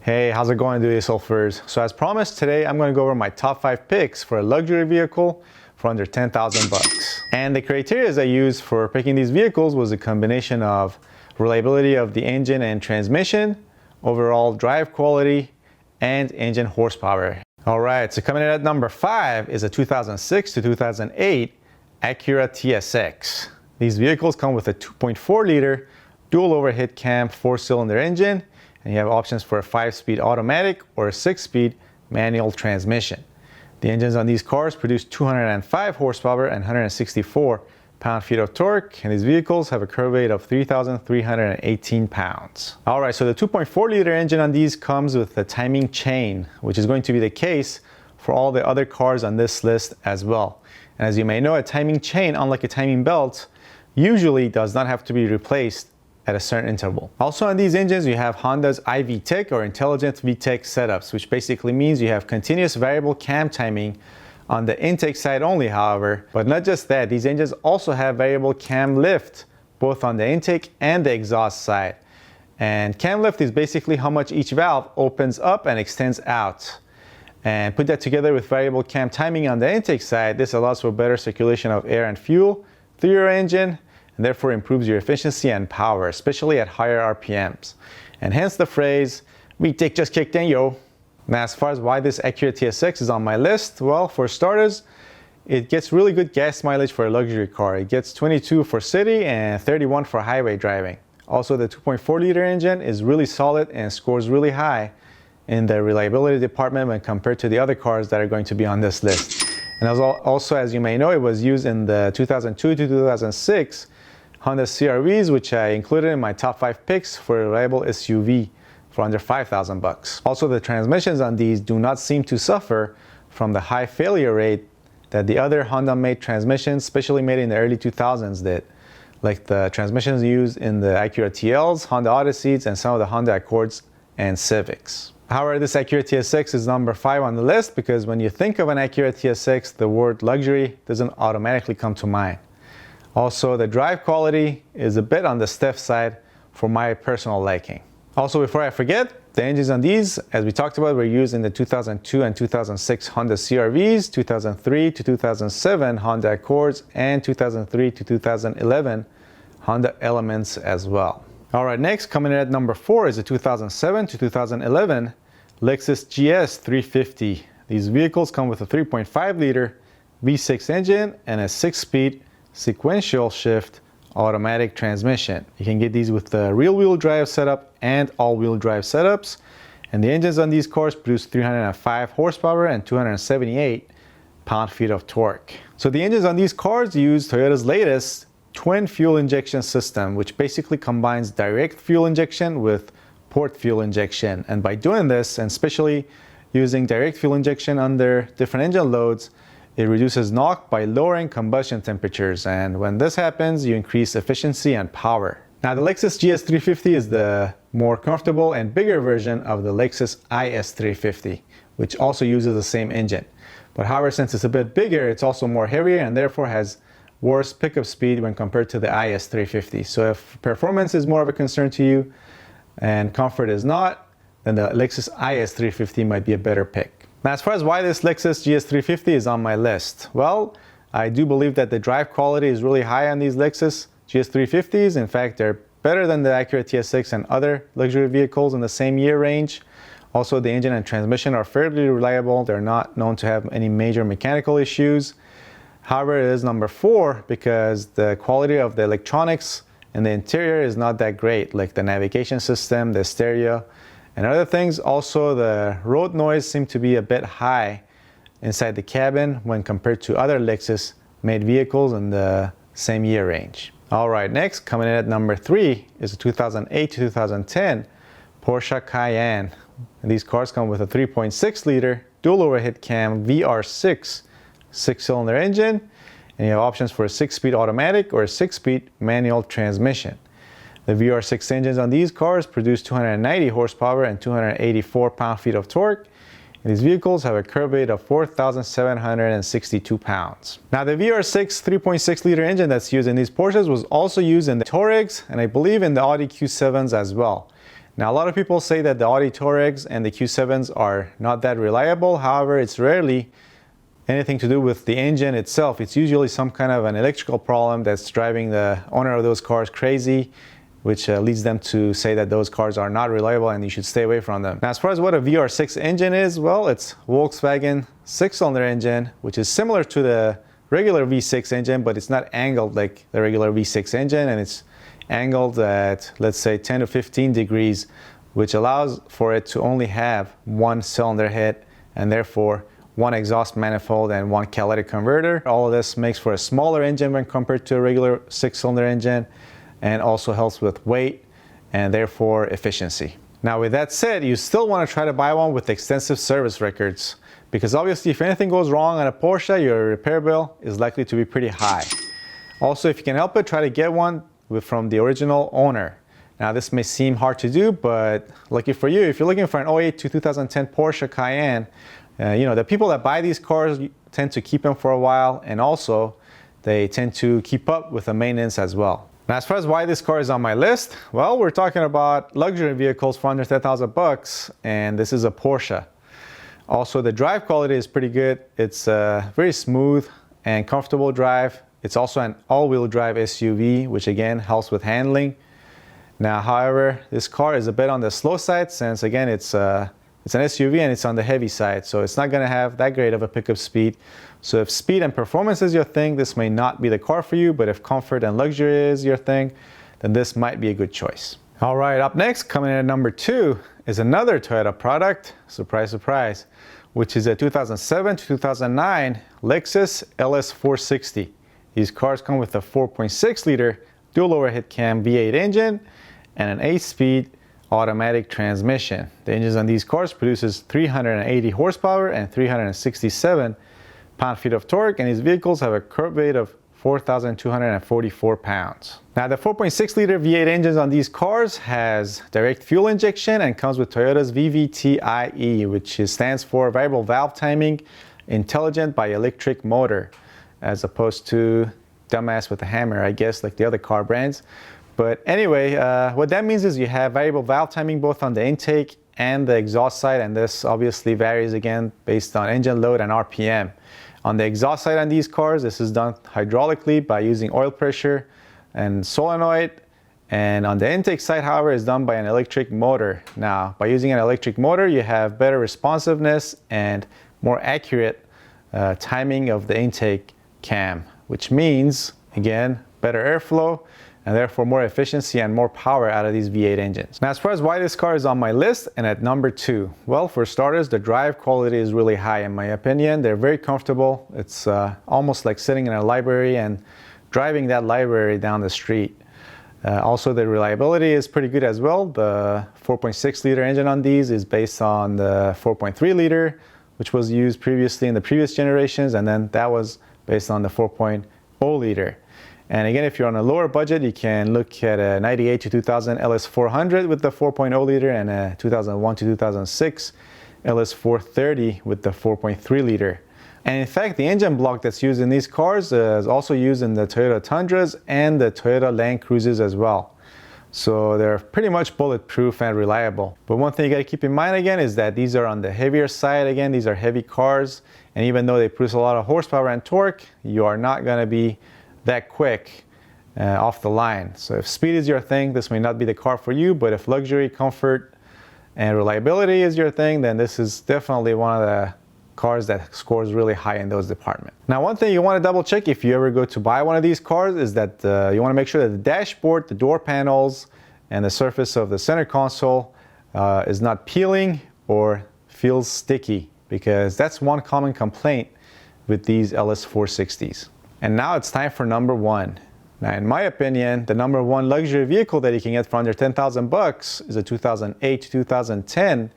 Hey, how's it going, Do Sulfurs? So as promised, today I'm going to go over my top 5 picks for a luxury vehicle for under 10,000 bucks. And the criteria I used for picking these vehicles was a combination of reliability of the engine and transmission, overall drive quality, and engine horsepower. Alright, so coming in at number 5 is a 2006 to 2008 Acura TSX. These vehicles come with a 2.4 liter dual overhead cam 4-cylinder engine, and you have options for a 5-speed automatic or a 6-speed manual transmission. The engines on these cars produce 205 horsepower and 164 pound-feet of torque, and these vehicles have a curb weight of 3,318 pounds. Alright, so the 2.4 liter engine on these comes with a timing chain, which is going to be the case for all the other cars on this list as well. And as you may know, a timing chain, unlike a timing belt, usually does not have to be replaced at a certain interval. Also on these engines, you have Honda's iVTEC or Intelligent VTEC setups, which basically means you have continuous variable cam timing on the intake side only, however. But not just that, these engines also have variable cam lift, both on the intake and the exhaust side. And cam lift is basically how much each valve opens up and extends out. And put that together with variable cam timing on the intake side, this allows for better circulation of air and fuel through your engine, and therefore improves your efficiency and power, especially at higher RPMs. And hence the phrase, VTEC just kicked in, yo. Now, as far as why this Acura TSX is on my list, well, for starters, it gets really good gas mileage for a luxury car. It gets 22 for city and 31 for highway driving. Also, the 2.4 liter engine is really solid and scores really high in the reliability department when compared to the other cars that are going to be on this list. And also, as you may know, it was used in the 2002 to 2006 Honda CR-Vs, which I included in my top 5 picks for a reliable SUV for under 5,000 bucks. Also, the transmissions on these do not seem to suffer from the high failure rate that the other Honda-made transmissions, especially made in the early 2000s, did, like the transmissions used in the Acura TLs, Honda Odysseys, and some of the Honda Accords and Civics. However, this Acura TSX is number 5 on the list because when you think of an Acura TSX, the word luxury doesn't automatically come to mind. Also, the drive quality is a bit on the stiff side for my personal liking. Also, before I forget, the engines on these, as we talked about, were used in the 2002 and 2006 Honda CR-Vs, 2003 to 2007 Honda Accords, and 2003 to 2011 Honda Elements as well. Alright, next, coming in at number 4 is a 2007 to 2011 Lexus GS 350. These vehicles come with a 3.5 liter V6 engine and a 6-speed sequential shift automatic transmission. You can get these with the rear-wheel drive setup and all-wheel drive setups. And the engines on these cars produce 305 horsepower and 278 pound-feet of torque. So the engines on these cars use Toyota's latest twin fuel injection system, which basically combines direct fuel injection with port fuel injection. And by doing this, and especially using direct fuel injection under different engine loads, it reduces knock by lowering combustion temperatures, and when this happens, you increase efficiency and power. Now, the Lexus GS 350 is the more comfortable and bigger version of the Lexus IS 350, which also uses the same engine. But however, since it's a bit bigger, it's also more heavier and therefore has worse pickup speed when compared to the IS 350. So if performance is more of a concern to you and comfort is not, then the Lexus IS 350 might be a better pick. Now, as far as why this Lexus GS 350 is on my list, well, I do believe that the drive quality is really high on these Lexus GS 350s. In fact, they're better than the Acura TSX and other luxury vehicles in the same year range. Also, the engine and transmission are fairly reliable. They're not known to have any major mechanical issues. However, it is number 4 because the quality of the electronics in the interior is not that great, like the navigation system, the stereo, and other things. Also, the road noise seemed to be a bit high inside the cabin when compared to other Lexus made vehicles in the same year range. Alright, next, coming in at number 3 is a 2008 to 2010 Porsche Cayenne. And these cars come with a 3.6 liter dual overhead cam VR6 6-cylinder engine, and you have options for a 6-speed automatic or a 6-speed manual transmission. The VR6 engines on these cars produce 290 horsepower and 284 pound-feet of torque. And these vehicles have a curb weight of 4,762 pounds. Now, the VR6 3.6 liter engine that's used in these Porsches was also used in the Touaregs and I believe in the Audi Q7s as well. Now, a lot of people say that the Audi Touaregs and the Q7s are not that reliable. However, it's rarely anything to do with the engine itself. It's usually some kind of an electrical problem that's driving the owner of those cars crazy, which leads them to say that those cars are not reliable and you should stay away from them. Now, as far as what a VR6 engine is, well, it's Volkswagen 6-cylinder engine, which is similar to the regular V6 engine, but it's not angled like the regular V6 engine, and it's angled at, let's say, 10 to 15 degrees, which allows for it to only have one cylinder head and therefore one exhaust manifold and one catalytic converter. All of this makes for a smaller engine when compared to a regular 6-cylinder engine, and also helps with weight and therefore efficiency. Now, with that said, you still want to try to buy one with extensive service records, because obviously if anything goes wrong on a Porsche, your repair bill is likely to be pretty high. Also, if you can help it, try to get one from the original owner. Now, this may seem hard to do, but lucky for you, if you're looking for an 08 to 2010 Porsche Cayenne, the people that buy these cars tend to keep them for a while, and also they tend to keep up with the maintenance as well. Now, as far as why this car is on my list, well, we're talking about luxury vehicles for under 10,000 bucks, and this is a Porsche. Also, the drive quality is pretty good. It's a very smooth and comfortable drive. It's also an all-wheel drive SUV, which again helps with handling. Now, however, this car is a bit on the slow side, since again it's an SUV and it's on the heavy side, so it's not going to have that great of a pickup speed. So if speed and performance is your thing, this may not be the car for you, but if comfort and luxury is your thing, then this might be a good choice. All right, up next, coming in at number 2, is another Toyota product, surprise, surprise, which is a 2007 to 2009 Lexus LS460. These cars come with a 4.6-liter dual overhead cam V8 engine and an 8-speed automatic transmission. The engines on these cars produces 380 horsepower and 367 pound-feet of torque, and these vehicles have a curb weight of 4,244 pounds. Now, the 4.6-liter V8 engines on these cars has direct fuel injection and comes with Toyota's VVT-IE, which stands for Variable Valve Timing Intelligent by Electric Motor, as opposed to dumbass with a hammer, I guess, like the other car brands. But anyway, what that means is you have variable valve timing both on the intake and the exhaust side, and this obviously varies again based on engine load and RPM. On the exhaust side on these cars, this is done hydraulically by using oil pressure and solenoid, and on the intake side, however, is done by an electric motor. Now, by using an electric motor, you have better responsiveness and more accurate timing of the intake cam, which means, again, better airflow and therefore more efficiency and more power out of these V8 engines. Now, as far as why this car is on my list and at number 2, well, for starters, the drive quality is really high in my opinion. They're very comfortable. It's almost like sitting in a library and driving that library down the street. Also, the reliability is pretty good as well. The 4.6-liter engine on these is based on the 4.3-liter, which was used previously in the previous generations, and then that was based on the 4.0-liter. And again, if you're on a lower budget, you can look at a 98 to 2000 LS400 with the 4.0-liter and a 2001 to 2006 LS430 with the 4.3-liter. And in fact, the engine block that's used in these cars is also used in the Toyota Tundras and the Toyota Land Cruisers as well. So they're pretty much bulletproof and reliable. But one thing you gotta keep in mind again is that these are on the heavier side. Again, these are heavy cars, and even though they produce a lot of horsepower and torque, you are not gonna be that quick off the line. So if speed is your thing, this may not be the car for you, but if luxury, comfort, and reliability is your thing, then this is definitely one of the cars that scores really high in those departments. Now, one thing you want to double check if you ever go to buy one of these cars is that you want to make sure that the dashboard, the door panels, and the surface of the center console is not peeling or feels sticky, because that's one common complaint with these LS460s. And now it's time for number 1. Now, in my opinion, the number 1 luxury vehicle that you can get for under 10,000 bucks is a 2008 to 2010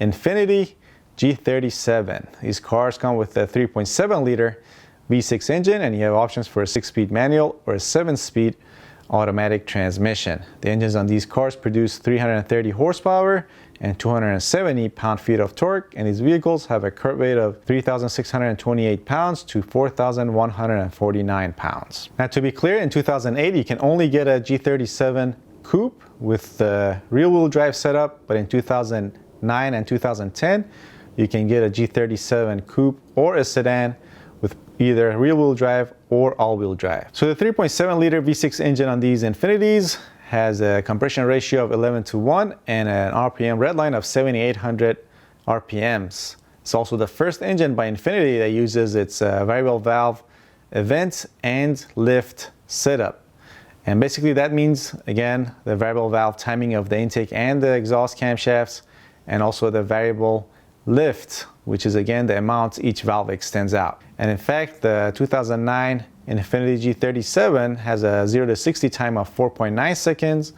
Infiniti G37. These cars come with a 3.7-liter V6 engine, and you have options for a 6-speed manual or a 7-speed automatic transmission. The engines on these cars produce 330 horsepower and 270 pound-feet of torque, and these vehicles have a curb weight of 3,628 pounds to 4,149 pounds. Now, to be clear, in 2008, you can only get a G37 coupe with the rear-wheel drive setup, but in 2009 and 2010, you can get a G37 coupe or a sedan with either rear-wheel drive or all-wheel drive. So the 3.7-liter V6 engine on these Infinitis has a compression ratio of 11:1 and an RPM redline of 7,800 RPMs. It's also the first engine by Infiniti that uses its variable valve event and lift setup. And basically that means, again, the variable valve timing of the intake and the exhaust camshafts, and also the variable lift, which is again the amount each valve extends out. And in fact, the 2009 Infiniti G37 has a 0 to 60 time of 4.9 seconds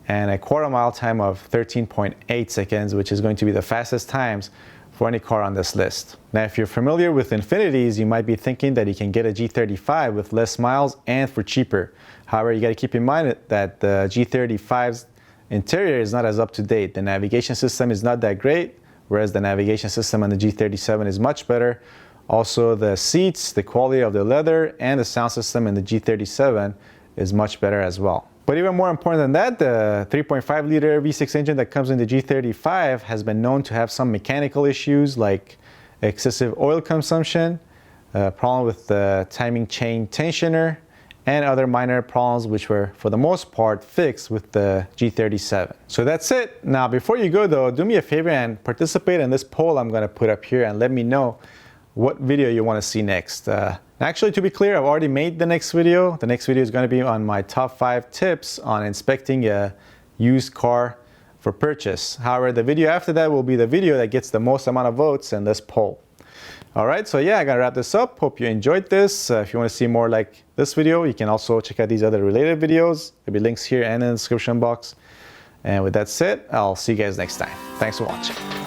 and a quarter mile time of 13.8 seconds, which is going to be the fastest times for any car on this list. Now, if you're familiar with Infinitis, you might be thinking that you can get a G35 with less miles and for cheaper. However, you got to keep in mind that the G35's interior is not as up to date. The navigation system is not that great, whereas the navigation system on the G37 is much better. Also, the seats, the quality of the leather, and the sound system in the G37 is much better as well. But even more important than that, the 3.5-liter V6 engine that comes in the G35 has been known to have some mechanical issues like excessive oil consumption, problem with the timing chain tensioner, and other minor problems which were, for the most part, fixed with the G37. So that's it. Now, before you go though, do me a favor and participate in this poll I'm going to put up here and let me know what video you want to see next. Actually, to be clear, I've already made the next video. The next video is going to be on my top 5 tips on inspecting a used car for purchase. However, the video after that will be the video that gets the most amount of votes in this poll. All right, so yeah, I gotta wrap this up. Hope you enjoyed this. If you want to see more like this video, you can also check out these other related videos. There'll be links here and in the description box. And with that said, I'll see you guys next time. Thanks for watching.